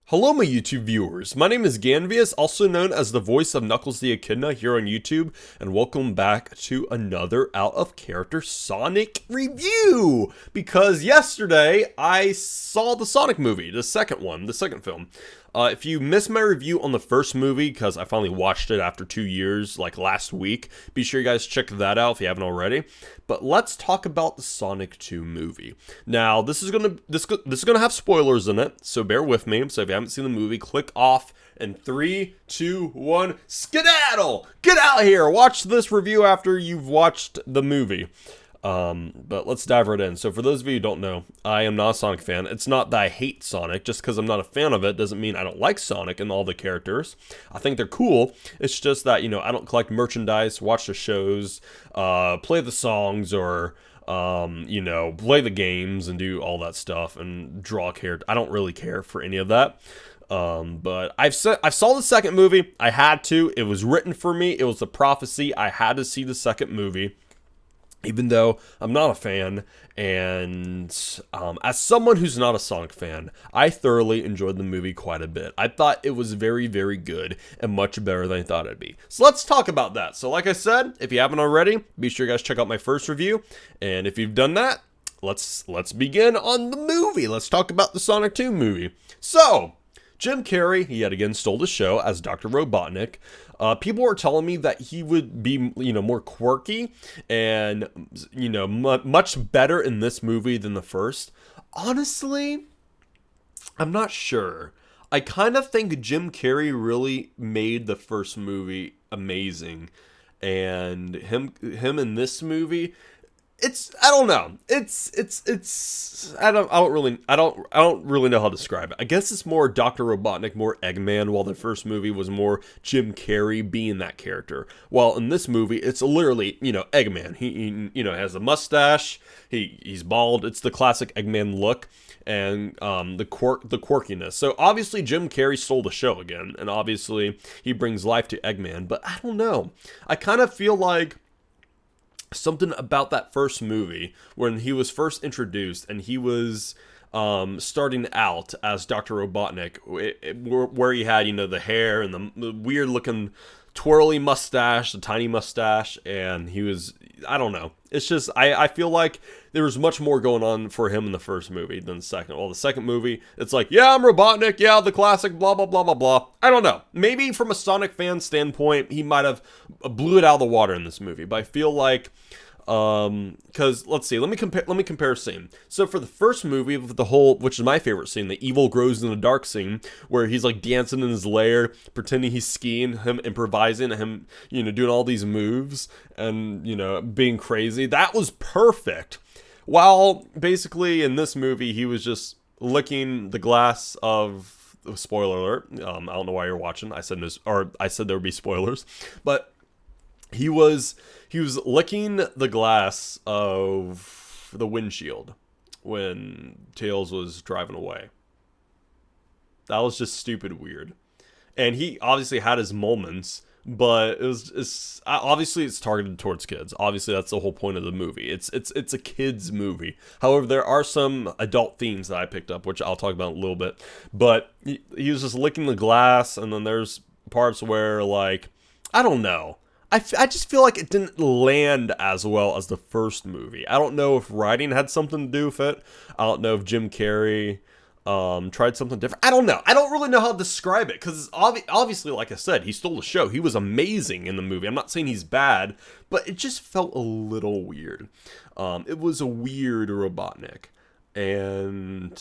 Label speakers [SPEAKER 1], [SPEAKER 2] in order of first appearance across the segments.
[SPEAKER 1] Hello my YouTube viewers, my name is Ganvius, also known as the voice of Knuckles the Echidna here on YouTube, and welcome back to another out of character Sonic review! Because yesterday I saw the Sonic movie, the second film. If you missed my review on the first movie, because I finally watched it after 2 years, like last week, be sure you guys check that out if you haven't already. But let's talk about the Sonic 2 movie. Now, this is gonna have spoilers in it, so bear with me. So if you haven't seen the movie, click off in 3, 2, 1, skedaddle! Get out here! Watch this review after you've watched the movie. But let's dive right in. So for those of you who don't know, I am not a Sonic fan. It's not that I hate Sonic. Just because I'm not a fan of it doesn't mean I don't like Sonic and all the characters. I think they're cool. It's just that, I don't collect merchandise, watch the shows, play the songs, or, play the games and do all that stuff and draw a character. I don't really care for any of that. But I saw the second movie. I had to. It was written for me. It was a prophecy. I had to see the second movie. Even though I'm not a fan, and as someone who's not a Sonic fan, I thoroughly enjoyed the movie quite a bit. I thought it was very, very good, and much better than I thought it'd be. So let's talk about that. So like I said, if you haven't already, be sure you guys check out my first review, and if you've done that, let's begin on the movie. Let's talk about the Sonic 2 movie. So, Jim Carrey, he yet again stole the show as Dr. Robotnik. People were telling me that he would be, more quirky and, much better in this movie than the first. Honestly, I'm not sure. I kind of think Jim Carrey really made the first movie amazing, and him in this movie, I don't know. I don't really know how to describe it. I guess it's more Dr. Robotnik, more Eggman, while the first movie was more Jim Carrey being that character. While in this movie, it's literally, Eggman. He has a mustache, he's bald, it's the classic Eggman look, and the quirkiness. So obviously Jim Carrey stole the show again, and obviously he brings life to Eggman, but I don't know. I kind of feel like something about that first movie when he was first introduced and he was starting out as Dr. Robotnik, where he had, the hair and the weird looking twirly mustache, the tiny mustache, and he was, I don't know. It's just, I feel like there was much more going on for him in the first movie than the second. Well, the second movie, it's like, yeah, I'm Robotnik, yeah, the classic, blah, blah, blah, blah, blah. I don't know. Maybe from a Sonic fan standpoint, he might have blew it out of the water in this movie, but I feel like, because let's see, let me compare a scene. So for the first movie, which is my favorite scene, the evil grows in the dark scene, where he's like dancing in his lair, pretending he's skiing, him improvising, him, doing all these moves and, being crazy. That was perfect. While basically in this movie, he was just licking the glass of, spoiler alert, I don't know why you're watching. I said there would be spoilers, but he was licking the glass of the windshield when Tails was driving away. That was just stupid weird. And he obviously had his moments, but it's obviously it's targeted towards kids. Obviously that's the whole point of the movie. It's a kids movie. However, there are some adult themes that I picked up, which I'll talk about in a little bit. But he was just licking the glass, and then there's parts where, like, I don't know. I just feel like it didn't land as well as the first movie. I don't know if writing had something to do with it. I don't know if Jim Carrey tried something different. I don't know. I don't really know how to describe it, because obviously, like I said, he stole the show. He was amazing in the movie. I'm not saying he's bad, but it just felt a little weird. It was a weird Robotnik. And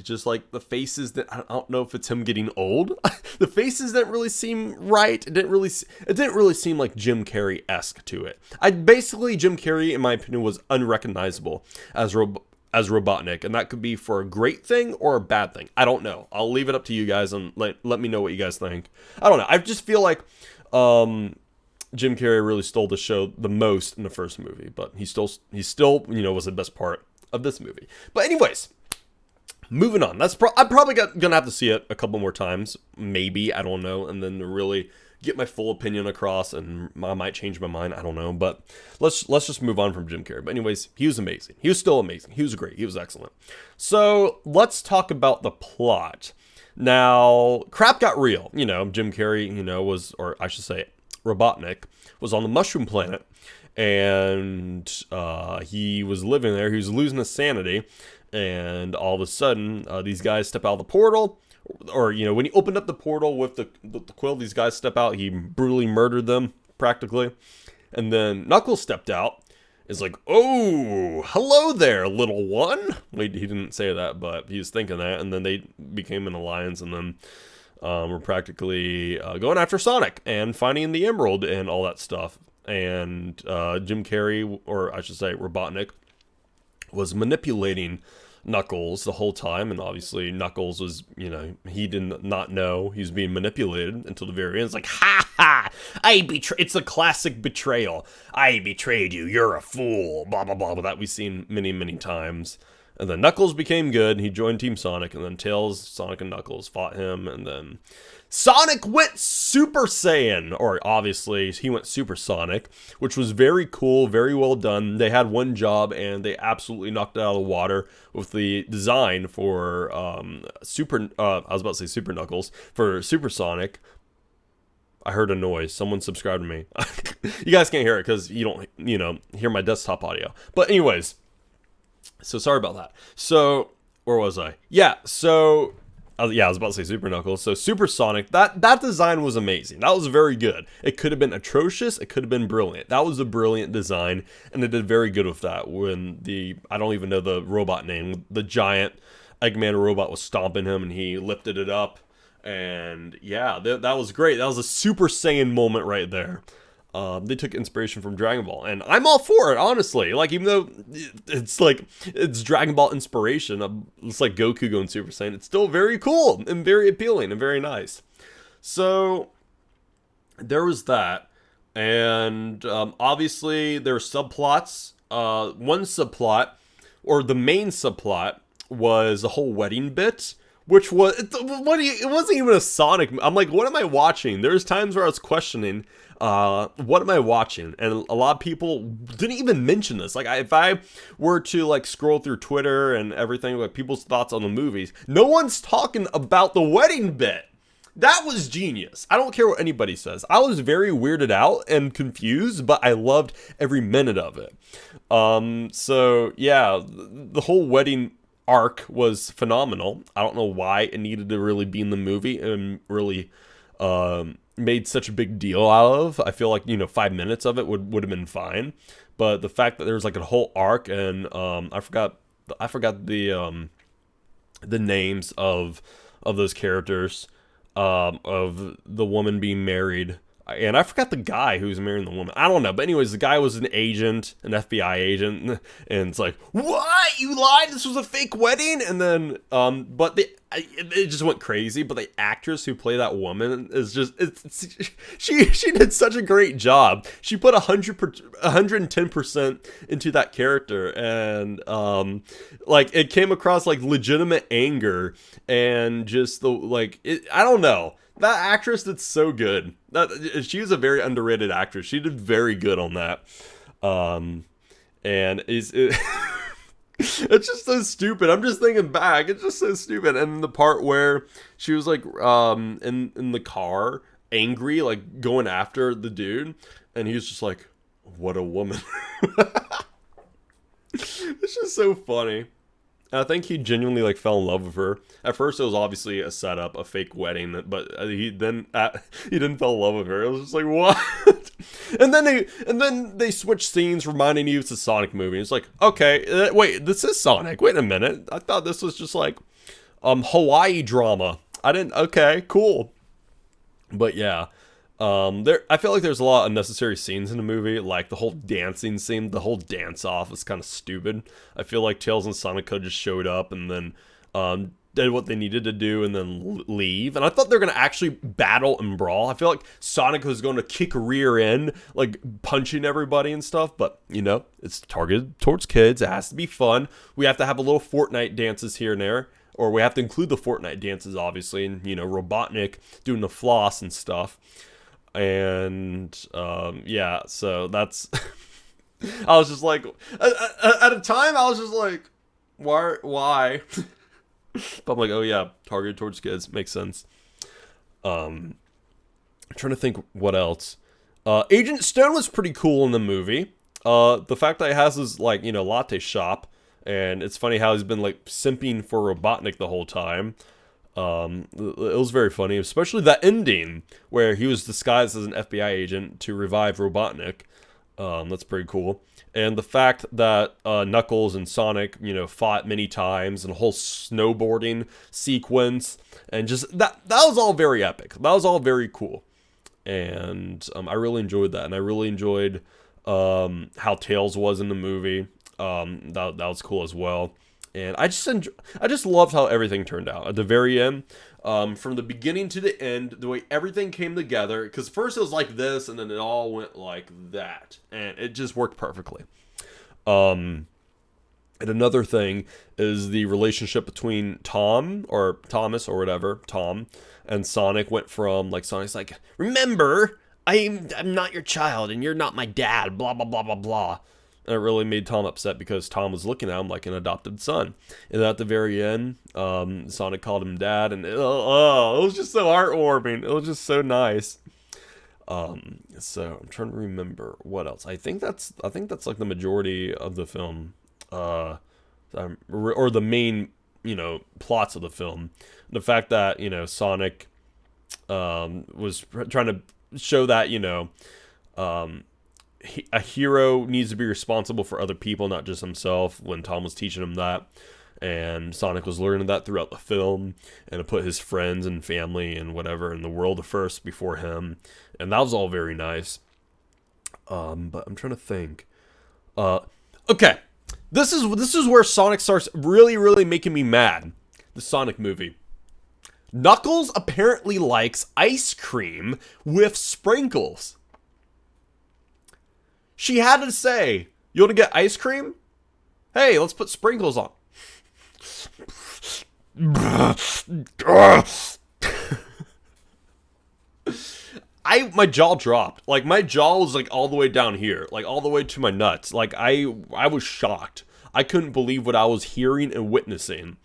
[SPEAKER 1] just like the faces that I don't know if it's him getting old. The faces didn't really seem right. It didn't really seem like Jim Carrey-esque to it. Jim Carrey, in my opinion, was unrecognizable as Robotnik, and that could be for a great thing or a bad thing. I don't know. I'll leave it up to you guys and let me know what you guys think. I don't know. I just feel like Jim Carrey really stole the show the most in the first movie, but he still was the best part of this movie. But anyways, moving on. I'm probably gonna have to see it a couple more times, maybe, I don't know, and then to really get my full opinion across, and I might change my mind, I don't know. But let's just move on from Jim Carrey. But anyways, he was amazing. He was still amazing. He was great. He was excellent. So let's talk about the plot. Now, crap got real. Jim Carrey, was, or I should say, Robotnik, was on the Mushroom Planet. And he was living there. He was losing his sanity. And all of a sudden, these guys step out of the portal. Or, when he opened up the portal with the quill, these guys step out. He brutally murdered them, practically. And then Knuckles stepped out. Is like, oh, hello there, little one. Wait, he didn't say that, but he was thinking that. And then they became an alliance, and then were practically going after Sonic and finding the emerald and all that stuff. And Jim Carrey, or I should say Robotnik, was manipulating Knuckles the whole time, and obviously Knuckles was, he did not know he was being manipulated until the very end. It's like, ha ha, it's a classic betrayal. I betrayed you, you're a fool, blah, blah, blah, that we've seen many, many times. And then Knuckles became good, and he joined Team Sonic, and then Tails, Sonic, and Knuckles fought him, and then Sonic went Super Saiyan, or obviously he went Super Sonic, which was very cool, very well done. They had one job, and they absolutely knocked it out of the water with the design for I was about to say Super Knuckles, for Super Sonic. I heard a noise. Someone subscribed to me. You guys can't hear it because you don't, hear my desktop audio. But anyways, so sorry about that. So, where was I? Yeah, so... I was about to say Super Knuckles. So Super Sonic, that design was amazing. That was very good. It could have been atrocious. It could have been brilliant. That was a brilliant design, and it did very good with that. When I don't even know the robot name, the giant Eggman robot was stomping him, and he lifted it up. And yeah, that was great. That was a Super Saiyan moment right there. They took inspiration from Dragon Ball, and I'm all for it, honestly. Like, even though it's Dragon Ball inspiration, it's like Goku going Super Saiyan, it's still very cool and very appealing and very nice. So there was that, and obviously there were subplots. One subplot, or the main subplot, was the whole wedding bit. Which was, it wasn't even a Sonic. I'm like, what am I watching? There's times where I was questioning, what am I watching? And a lot of people didn't even mention this. Like, if I were to like scroll through Twitter and everything, like people's thoughts on the movies, no one's talking about the wedding bit. That was genius. I don't care what anybody says. I was very weirded out and confused, but I loved every minute of it. So yeah, the whole wedding arc was phenomenal. I don't know why it needed to really be in the movie and really made such a big deal out of. I feel like 5 minutes of it would have been fine, but the fact that there was like a whole arc, and I forgot the names of those characters, of the woman being married. And I forgot the guy who was marrying the woman. I don't know. But anyways, the guy was an agent, an FBI agent. And it's like, what? You lied? This was a fake wedding? And then, but it just went crazy. But the actress who played that woman is just, she did such a great job. She put 110% into that character. And, like, it came across like legitimate anger. And just I don't know. That actress did so good. She was a very underrated actress. She did very good on that. And it's just so stupid. I'm just thinking back. It's just so stupid. And the part where she was like in the car, angry, like going after the dude, and he was just like, "What a woman." It's just so funny. I think he genuinely like fell in love with her. At first, it was obviously a setup, a fake wedding, but he didn't fall in love with her. It was just like, what? and then they switched scenes, reminding you it's a Sonic movie. It's like, okay, wait, this is Sonic. Wait a minute, I thought this was just like Hawaii drama. Okay, cool. But yeah. I feel like there's a lot of unnecessary scenes in the movie, like the whole dancing scene, the whole dance off is kind of stupid. I feel like Tails and Sonic could just showed up and then did what they needed to do and then leave. And I thought they were going to actually battle and brawl. I feel like Sonic was going to kick rear end, like punching everybody and stuff. But, it's targeted towards kids. It has to be fun. We have to have a little Fortnite dances here and there. Or we have to include the Fortnite dances, obviously. And, Robotnik doing the floss and stuff. And yeah, so that's I was just like, at a time I was just like, why But I'm like, oh yeah, targeted towards kids. Makes sense. I'm trying to think what else. Agent Stone was pretty cool in the movie. The fact that he has his, like, latte shop, and it's funny how he's been, like, simping for Robotnik the whole time. It was very funny, especially that ending where he was disguised as an FBI agent to revive Robotnik. That's pretty cool. And the fact that Knuckles and Sonic, fought many times, and a whole snowboarding sequence, and just that was all very epic. That was all very cool. And I really enjoyed that. And I really enjoyed how Tails was in the movie. That was cool as well. And I just loved how everything turned out at the very end, from the beginning to the end, the way everything came together. Because first it was like this, and then it all went like that, and it just worked perfectly. And another thing is the relationship between Tom, or Thomas, or whatever, Tom, and Sonic went from, like, Sonic's like, remember, I'm not your child, and you're not my dad, blah, blah, blah, blah, blah. And it really made Tom upset because Tom was looking at him like an adopted son. And at the very end, Sonic called him dad, and it was just so heartwarming. It was just so nice. So I'm trying to remember what else. I think that's like the majority of the film, or the main, plots of the film. The fact that, Sonic was trying to show that, a hero needs to be responsible for other people, not just himself, when Tom was teaching him that. And Sonic was learning that throughout the film, and to put his friends and family and whatever in the world first before him. And that was all very nice. But I'm trying to think. Okay. This is where Sonic starts really, really making me mad. The Sonic movie. Knuckles apparently likes ice cream with sprinkles. She had to say, you want to get ice cream? Hey, let's put sprinkles on. My jaw dropped. Like, my jaw was, like, all the way down here. Like, all the way to my nuts. Like, I was shocked. I couldn't believe what I was hearing and witnessing.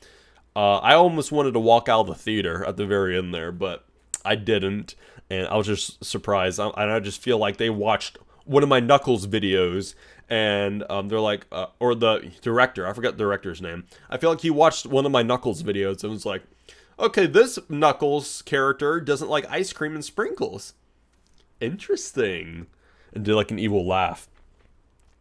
[SPEAKER 1] I almost wanted to walk out of the theater at the very end there, but I didn't. And I was just surprised. And I just feel like they watched one of my Knuckles videos, and they're like, or the director, I forgot the director's name. I feel like he watched one of my Knuckles videos and was like, okay, this Knuckles character doesn't like ice cream and sprinkles. Interesting. And did like an evil laugh.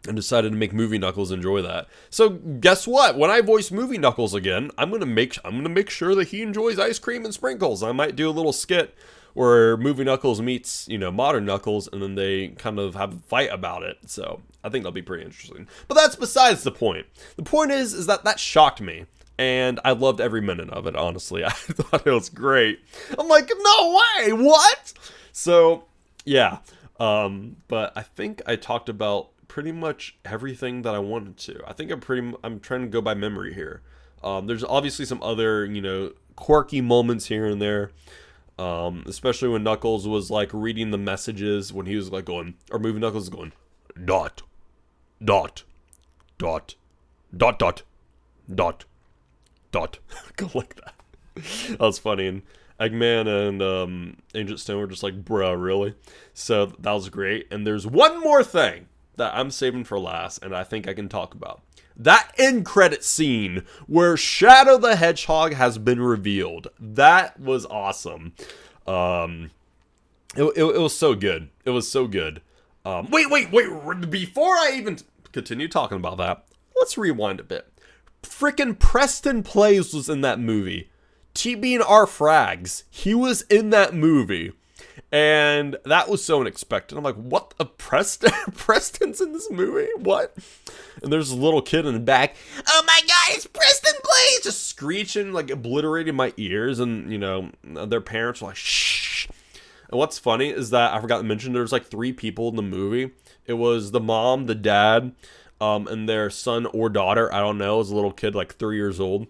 [SPEAKER 1] And decided to make Movie Knuckles enjoy that. So guess what? When I voice Movie Knuckles again, I'm gonna make sure that he enjoys ice cream and sprinkles. I might do a little skit where Movie Knuckles meets, modern Knuckles, and then they kind of have a fight about it. So I think that'll be pretty interesting. But that's besides the point. The point is that shocked me, and I loved every minute of it, honestly. I thought it was great. I'm like, no way, what? So, yeah. But I think I talked about pretty much everything that I wanted to. I think I'm trying to go by memory here. There's obviously some other, quirky moments here and there. Especially when Knuckles was like reading the messages, when he was like going, or Movie Knuckles is going, dot, dot, dot, dot, dot, dot, dot. Go like that. That was funny. And Eggman and Agent Stone were just like, bruh, really? So that was great. And there's one more thing that I'm saving for last, and I think I can talk about. That end credit scene where Shadow the Hedgehog has been revealed. That was awesome. It was so good. It was so good. Wait. Before I even continue talking about that, let's rewind a bit. Frickin' Preston Plays was in that movie. TB and R Frags. He was in that movie. And that was so unexpected. I'm like, what? Preston's in this movie? What? And there's a little kid in the back. Oh my God, it's Preston Plays! Just screeching, like obliterating my ears. And, their parents were like, shh. And what's funny is that I forgot to mention there's like 3 people in the movie. It was the mom, the dad, and their son or daughter. I don't know. It was a little kid, like 3 years old.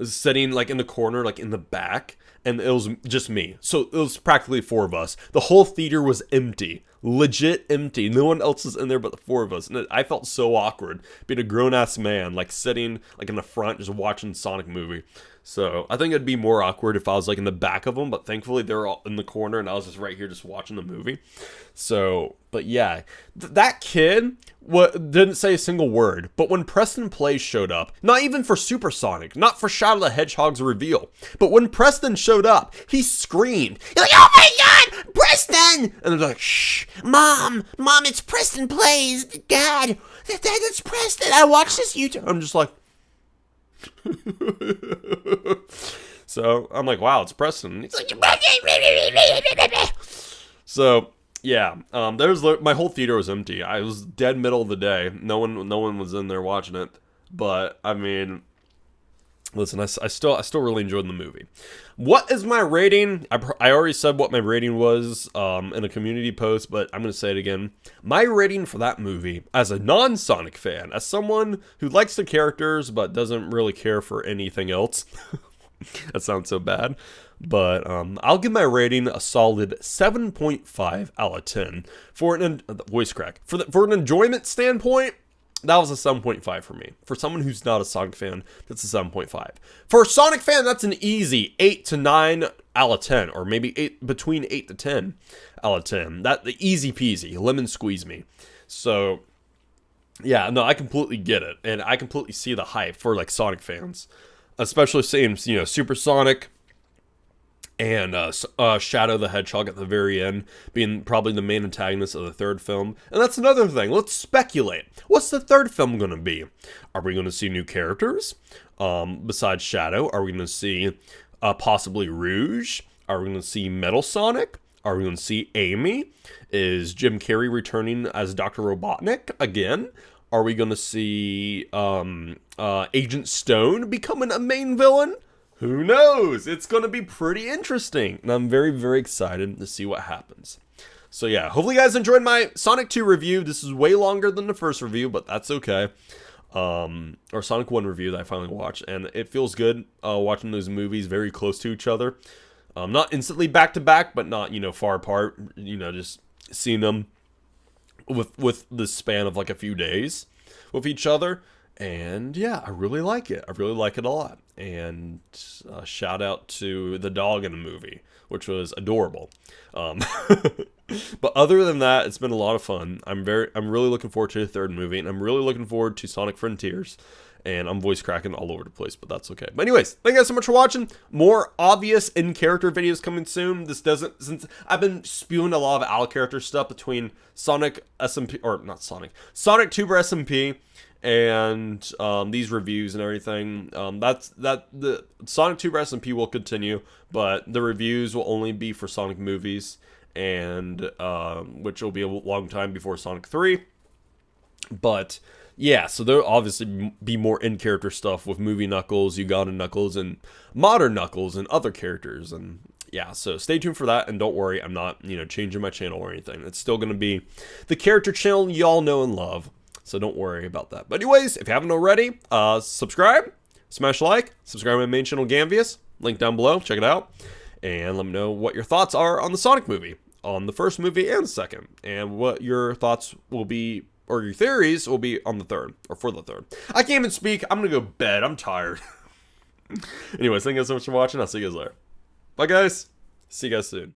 [SPEAKER 1] sitting like in the corner, like in the back, and it was just me. So it was practically four of us. The whole theater was empty, legit empty. No one else was in there but the four of us, and I felt so awkward being a grown ass man, like sitting like in the front just watching Sonic movie. So I think it'd be more awkward if I was like in the back of them, but thankfully they're all in the corner and I was just right here just watching the movie. So, but yeah, that kid didn't say a single word, but when Preston Plays showed up, not even for Supersonic, not for Shadow the Hedgehog's reveal, but when Preston showed up, he screamed. He's like, "Oh my God, Preston!" And they're like, "Shh, Mom, it's Preston Plays. Dad, that's Preston. I watched this YouTube." I'm just like, so I'm like, wow, it's Preston. He's like, so yeah, my whole theater was empty. I was dead middle of the day. No one was in there watching it. But I mean, listen, I still really enjoyed the movie. What is my rating? I already said what my rating was in a community post, but I'm gonna say it again. My rating for that movie, as a non-Sonic fan, as someone who likes the characters but doesn't really care for anything else, that sounds so bad, but I'll give my rating a solid 7.5 out of 10 for voice crack. For an enjoyment standpoint, that was a 7.5 for me. For someone who's not a Sonic fan, that's a 7.5. For a Sonic fan, that's an easy 8 to 9 out of 10, or maybe between 8 to 10 out of 10. That the easy peasy, lemon squeeze me. So yeah, no, I completely get it, and I completely see the hype for like Sonic fans, especially seeing Supersonic and Shadow the Hedgehog at the very end being probably the main antagonist of the third film. And that's another thing. Let's speculate. What's the third film going to be? Are we going to see new characters besides Shadow? Are we going to see possibly Rouge? Are we going to see Metal Sonic? Are we going to see Amy? Is Jim Carrey returning as Dr. Robotnik again? Are we going to see Agent Stone becoming a main villain? Who knows? It's going to be pretty interesting. And I'm very, very excited to see what happens. So yeah, hopefully you guys enjoyed my Sonic 2 review. This is way longer than the first review, but that's okay. Or Sonic 1 review that I finally watched. And it feels good watching those movies very close to each other. Not instantly back to back, but not, far apart. Just seeing them with the span of like a few days with each other. And yeah, I really like it. I really like it a lot. And shout out to the dog in the movie, which was adorable. But other than that, it's been a lot of fun. I'm really looking forward to the third movie, and I'm really looking forward to Sonic Frontiers. And I'm voice cracking all over the place, but that's okay. But anyways, thank you guys so much for watching. More obvious in-character videos coming soon. Since I've been spewing a lot of out-of-character stuff between Sonic SMP, or not Sonic, Sonic Tuber SMP, and these reviews and everything. The Sonic Tuber SMP will continue, but the reviews will only be for Sonic movies, and which will be a long time before Sonic 3. But yeah, so there'll obviously be more in-character stuff with movie Knuckles, Uganda Knuckles, and modern Knuckles, and other characters. And yeah, so stay tuned for that, and don't worry, I'm not, changing my channel or anything. It's still going to be the character channel y'all know and love, so don't worry about that. But anyways, if you haven't already, subscribe, smash like, subscribe to my main channel, Gamvius, link down below, check it out, and let me know what your thoughts are on the Sonic movie, on the first movie and the second, and what your thoughts will be, or your theories will be on the third, or for the third. I can't even speak. I'm going to go bed. I'm tired. Anyways, thank you guys so much for watching. I'll see you guys later. Bye, guys. See you guys soon.